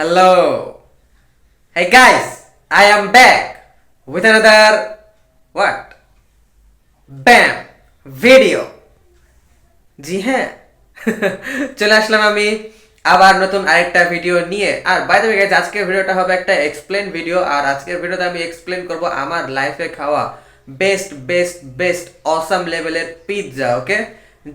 Hello. Hey guys, I am back with another what? Bam video. জি হ্যাঁ চলে আসলাম আমি আবার নতুন আরেকটা ভিডিও নিয়ে। আর বাই দ্য ওয়ে গাইস, আজকের ভিডিওটা হবে একটা এক্সপ্লেন ভিডিও। আর আজকের ভিডিওতে আমি এক্সপ্লেন করব আমার লাইফে খাওয়া বেস্ট বেস্ট বেস্ট অসাম লেভেলের পিৎজা। ওকে,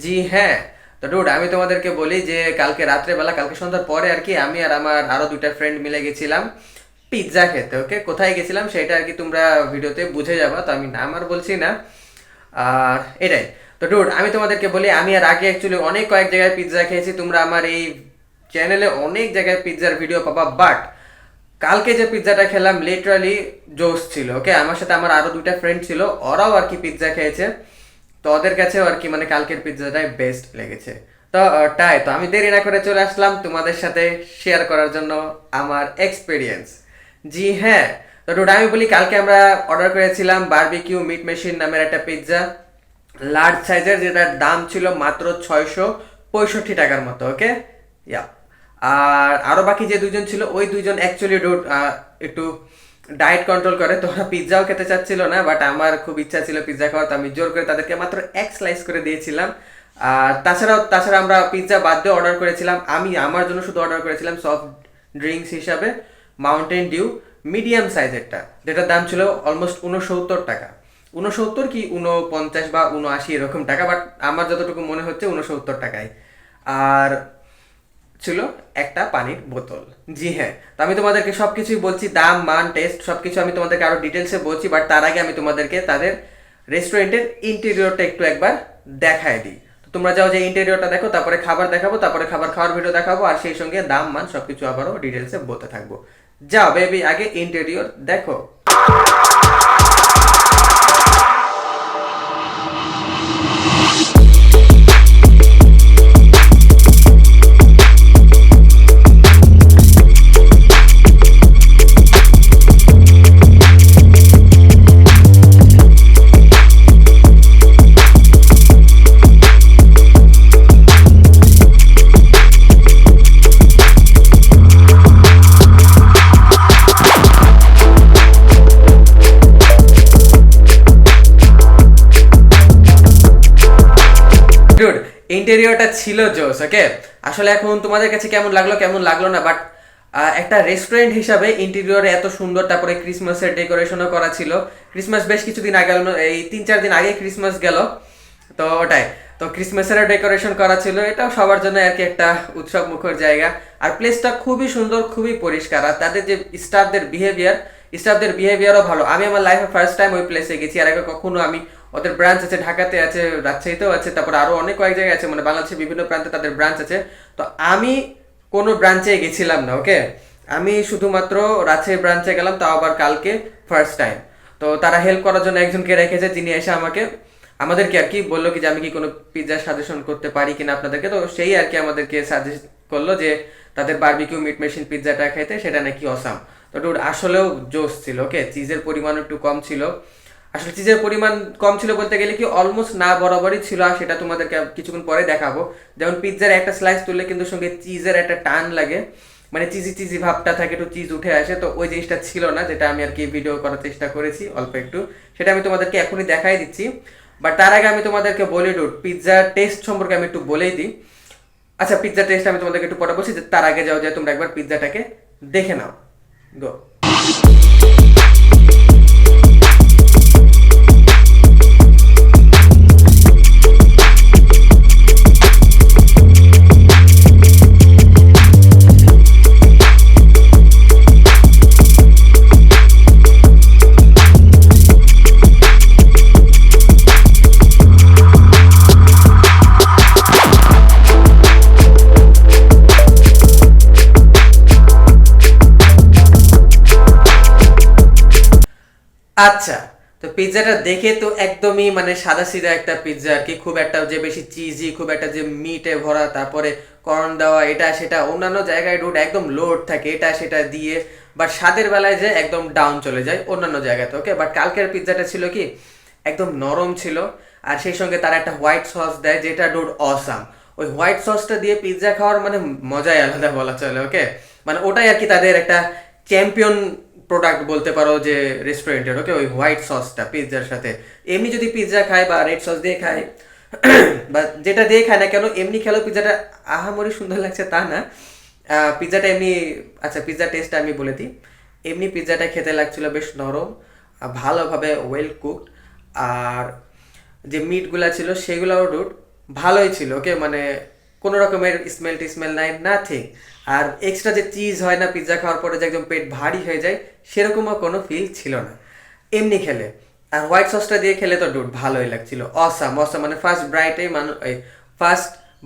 জি হ্যাঁ। তো ডুড, আমি তোমাদেরকে বলি যে কালকে রাত্রেবেলা, কালকে সন্ধ্যার পরে আর কি, আমি আর আমার আরো দুইটা ফ্রেন্ড মিলে গেছিলাম পিৎজা খেতে। ওকে, কোথায় গেছিলাম সেটা আর কি তোমরা ভিডিওতে বুঝে যাবা, তো আমি নাম আর বলছি না। আর এটাই তো ডুড, আমি তোমাদেরকে বলি, আমি আর আগে অ্যাকচুয়ালি অনেক কয়েক জায়গায় পিৎজা খেয়েছি। তোমরা আমার এই চ্যানেলে অনেক জায়গায় পিৎজার ভিডিও পাবা, বাট কালকে যে পিৎজাটা খেলাম লিটারালি জোস ছিল। ওকে, আমার সাথে আমার আরো দুইটা ফ্রেন্ড ছিল, ওরাও আর কি পিৎজা খেয়েছে। তো ওদের কাছেও আর কি মানে কালকের পিৎজাটাই বেস্ট লেগেছে। তো তাই তো আমি দেরি না করে চলে আসলাম তোমাদের সাথে শেয়ার করার জন্য আমার এক্সপিরিয়েন্স। জি হ্যাঁ। তো ডুড, আমি বলি, কালকে আমরা অর্ডার করেছিলাম বারবিকিউ মিট মেশিন নামের একটা পিৎজা, লার্জ সাইজের, যেটার দাম ছিল মাত্র 665 টাকার মতো। ওকে, ইয়া। আর আরো বাকি যে দুইজন ছিল, ওই দুইজন অ্যাকচুয়ালি একটু ডায়েট কন্ট্রোল করে, তো ওরা পিৎজাও খেতে চাচ্ছিল না, বাট আমার খুব ইচ্ছা ছিল পিৎজা খাওয়ার, তো আমি জোর করে তাদেরকে মাত্র এক স্লাইস করে দিয়েছিলাম। আর তাছাড়া আমরা পিৎজা বাদ দিয়ে অর্ডার করেছিলাম, আমি আমার জন্য শুধু অর্ডার করেছিলাম সফট ড্রিঙ্কস হিসাবে মাউন্টেন ডিউ মিডিয়াম সাইজেরটা, যেটার দাম ছিল অলমোস্ট 69 টাকা। 69 কি 49 বা 79 এরকম টাকা, বাট আমার যতটুকু মনে হচ্ছে 69 টাকায়। আর ছিল একটা পানির বোতল। জি হ্যাঁ। তো আমি তোমাদেরকে সবকিছুই বলছি, দাম মান টেস্ট সবকিছু আমি তোমাদেরকে আরো ডিটেলসে বলছি, বাট তার আগে আমি তোমাদেরকে তাদের রেস্টুরেন্টের ইন্টেরিয়রটা একটু একবার দেখায় দিই। তো তোমরা যাও, যে ইন্টেরিয়রটা দেখো, তারপরে খাবার দেখাবো, তারপরে খাবার খাওয়ার ভিডিও দেখাবো, আর সেই সঙ্গে দাম মান সবকিছু আবারও ডিটেলসে বলতে থাকবো। যাও বেবি, আগে ইন্টেরিয়র দেখো। ডুড, ইন্টেরিয়রটা ছিল জোস। ওকে, আসলে এখন তোমাদের কাছে কেমন লাগলো না, বাট একটা রেস্টুরেন্ট হিসাবে ইন্টেরিয়রে এত সুন্দর, তারপরে ক্রিসমাসের ডেকোরেশনও করা ছিল। ক্রিসমাস বেশ কিছুদিন আগে গেল, এই 3-4 দিন আগে ক্রিসমাস গেল, তো ওটাই। তো ক্রিসমাসের ডেকোরেশন করা ছিল, এটাও সবার জন্য আর কি একটা উৎসব মুখর জায়গা। আর প্লেসটা খুবই সুন্দর, খুবই পরিষ্কার, আর তাদের যে স্টাফদের বিহেভিয়ারও ভালো। আমি আমার লাইফে ফার্স্ট টাইম ওই প্লেসে গেছি, আর আগে কখনো আমি, ওদের ব্রাঞ্চ আছে ঢাকাতে আছে, রাজশাহীতেও আছে, তারপর আরো অনেক কয়েক জায়গায় আছে, মানে বাংলাদেশের বিভিন্ন প্রান্তে তাদের ব্রাঞ্চ আছে। তো আমি কোনো ব্রাঞ্চে গেছিলাম না। ওকে, আমি শুধুমাত্র রাজশাহী ব্রাঞ্চে গেলাম, তাও আবার কালকে ফার্স্ট টাইম। তো তারা হেল্প করার জন্য একজনকে রেখেছে, যিনি এসে আমাদেরকে আর কি বললো কি যে আমি কি কোনো পিৎজা সাজেশন করতে পারি কিনা আপনাদেরকে। তো সেই আর কি আমাদেরকে সাজেস্ট করলো যে তাদের বারবিকিউ মিট মেশিন পিৎজাটা খেতে, সেটা নাকি অসাম। তো ডুড, আসলেও জোস ছিল। ওকে, চিজের পরিমাণ একটু কম ছিল। আসলে চিজের পরিমাণ কম ছিল বলতে গেলে কি অলমোস্ট না বরাবরই ছিল, আর সেটা তোমাদেরকে কিছুক্ষণ পরে দেখাবো। যেমন পিৎজার একটা স্লাইস তুললে কিন্তু সঙ্গে চিজের একটা টান লাগে, মানে চিজি চিজি ভাবটা থাকে, একটু চিজ উঠে আসে। তো ওই জিনিসটা ছিল না, যেটা আমি আর কি ভিডিও করার চেষ্টা করেছি অল্প একটু, সেটা আমি তোমাদেরকে এখনই দেখাই দিচ্ছি। বাট তার আগে আমি তোমাদেরকে বলি ডুড, পিৎজার টেস্ট সম্পর্কে আমি একটু বলেই দিই। আচ্ছা, পিৎজার টেস্ট আমি তোমাদেরকে একটু পরে বলছি, যে তার আগে যাও যে তোমরা একবার পিৎজাটাকে দেখে নাও। গো। আচ্ছা, তো পিৎজাটা দেখে তো একদমই মানে সাদা সিধা একটা পিৎজা আর কি, খুব একটা যে বেশি চিজি, খুব একটা যে মিটে ভরা, তারপরে কর্ন দেওয়া, এটা সেটা। অন্যান্য জায়গায় ডুড একদম লোড থাকে এটা সেটা দিয়ে, বাট স্বাদের বেলায় যে একদম ডাউন চলে যায় অন্যান্য জায়গাতে। ওকে, বাট কালকের পিৎজাটা ছিল কি একদম নরম ছিল, আর সেই সঙ্গে তারা একটা হোয়াইট সস দেয়, যেটা ডুড অসাম। ওই হোয়াইট সসটা দিয়ে পিৎজা খাওয়ার মানে মজাই আলাদা বলা চলে। ওকে, মানে ওটাই আর কি তাদের একটা চ্যাম্পিয়ন প্রোডাক্ট বলতে পারো যে রেস্টুরেন্টের, ওকে, ওই হোয়াইট সসটা পিৎজার সাথে। এমনি যদি পিৎজা খায় বা রেড সস দিয়ে খায় বা যেটা দিয়ে খায় না কেন, এমনি খেলেও পিৎজাটা আহামরি সুন্দর লাগছে তা না। পিৎজাটা এমনি, আচ্ছা পিৎজা টেস্টটা আমি বলে দিই। এমনি পিৎজাটা খেতে লাগছিল বেশ নরম, ভালোভাবে ওয়েল কুকড, আর যে মিটগুলা ছিল সেগুলোও ডুড ভালোই ছিল, ওকে, মানে কোনো রকমের স্মেল নাই, নাথিং। আর এক্সট্রা যে চিজ হয় না পিৎজা খাওয়ার পরে যে একদম পেট ভারী হয়ে যায়, সেরকমও কোনো ফিল ছিল না এমনি খেলে। আর হোয়াইট সসটা দিয়ে খেলে তো ডুড ভালোই লাগছিল, অসাম অসাম, মানে ফার্স্ট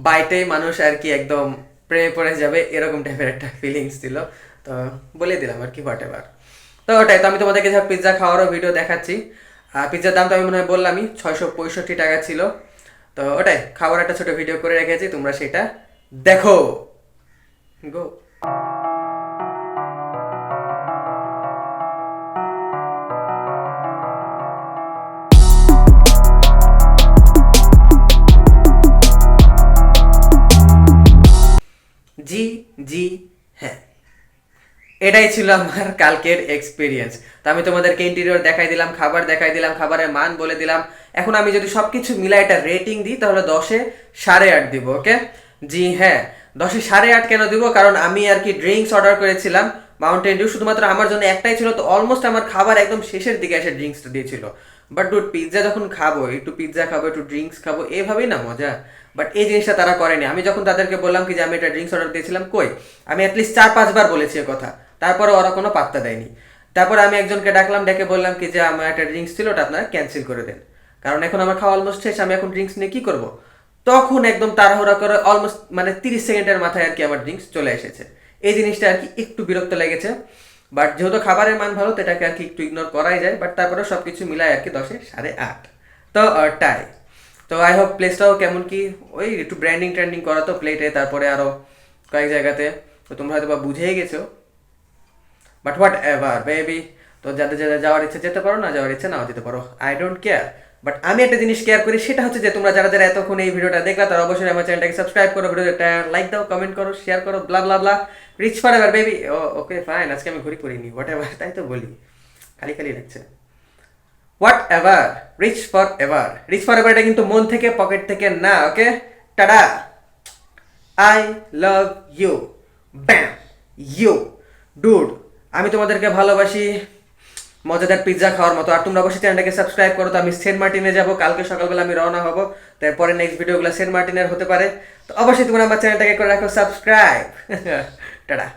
বাইটেই মানুষ আর কি একদম প্রেমে পড়ে যাবে এরকম টাইপের একটা ফিলিংস ছিল। তো বলে দিলাম আর কি, হোয়াট এভার। তো ওটাই, তো আমি তোমাদেরকে যা পিৎজা খাওয়ারও ভিডিও দেখাচ্ছি। পিৎজার দাম তো আমি মনে হয় বললামই, 665 টাকা ছিল। তো ওটাই, খাবার একটা ছোট ভিডিও করে রেখেছি, তোমরা সেটা দেখো। গো। জি, জি, হ্যাঁ, এটাই ছিল আমার কালকের এক্সপিরিয়েন্স। তো আমি তোমাদেরকে ইন্টেরিয়র দেখাই দিলাম, খাবার দেখাই দিলাম, খাবারের মান বলে দিলাম। এখন আমি যদি সবকিছু মিলাই একটা রেটিং দিই তাহলে 10-এ 8.5 দিব, ওকে। জি হ্যাঁ, 10-এ 8.5 কেন দিব, কারণ আমি আর কি ড্রিঙ্কস অর্ডার করেছিলাম মাউন্টেন ডিউ, শুধুমাত্র আমার জন্য একটাই ছিল, তো অলমোস্ট আমার খাবার একদম শেষের দিকে এসে ড্রিঙ্কসটা দিয়েছিল। বাট ডুড, পিৎজা যখন খাবো, একটু পিৎজা খাবো, একটু ড্রিঙ্কস খাবো, এভাবেই না মজা। বাট এই জিনিসটা তারা করেনি। আমি যখন তাদেরকে বললাম কি যে আমি একটা ড্রিঙ্কস অর্ডার দিয়েছিলাম, কই, আমি অ্যাটলিস্ট 4-5 বার বলেছি এ কথা, তারপরে ওরা কোনো পাত্তা দেয়নি। তারপরে আমি একজনকে ডাকলাম, ডেকে বললাম কি যে আমার একটা ড্রিঙ্কস ছিল, ওটা আপনারা ক্যান্সেল করে দেন, কারণ এখন আমার খাওয়া অলমোস্ট শেষ, আমি এখন ড্রিঙ্কস নিয়ে কী করবো। তখন একদম তাড়াহুড়া করে অলমোস্ট মানে 30 সেকেন্ডের মাথায় আর কি আমার ড্রিঙ্কস চলে এসেছে। এই জিনিসটা আর কি একটু বিরক্ত লেগেছে। বাট যেহেতু খাবারের মান ভালো, তো এটাকে আর কি একটু ইগনোর করাই যায়। বাট তারপরে সব কিছু মিলায় আর কি 10-এ 8.5। তো টাই। তো আই হোপ প্লেসটাও কেমন কি, ওই একটু ব্র্যান্ডিং ট্র্যান্ডিং করা তো প্লেটে, তারপরে আরও কয়েক জায়গাতে, তো তোমরা হয়তো বা বুঝেই গেছো। বাট হোয়াট এভার বেবি, তো যাদের যাদের যাওয়ার ইচ্ছে যেতে পারো, না যাওয়ার ইচ্ছে নাও যেতে পারো, আই ডোন্ট কেয়ার। বাট আমি একটা জিনিস কেয়ার করি, সেটা হচ্ছে যে তোমরা যারা যারা এতক্ষণ এই ভিডিওটা দেখলা, তারা অবশ্যই আমার চ্যানেলটাকে সাবস্ক্রাইব করো, ভিডিওটা লাইক দাও, কমেন্ট করো, শেয়ার করো, blah blah blah. Rich forever baby. Oh okay fine, আজকে আমি ঘুরি করিনি, হোয়াট এভার, তাই তো বলি, খালি খালি লাগছে। Whatever, rich forever, rich forever, এটা কিন্তু মন থেকে পকেট থেকে না, okay. Tata, I love you, bam, you, dude, আমি তোমাদেরকে ভালোবাসি মজাদার পিৎজা খাওয়ার মতো। আর তোমরা অবশ্যই চ্যানেলটাকে সাবস্ক্রাইব করো। তো আমি সেন্ট মার্টিনে যাবো কালকে সকালবেলা, আমি রওনা হবো, তারপরে নেক্সট ভিডিওগুলো সেন্ট মার্টিনের হতে পারে। তো অবশ্যই তোমরা আমার চ্যানেলটাকে করে রাখো সাবস্ক্রাইব। টাটা।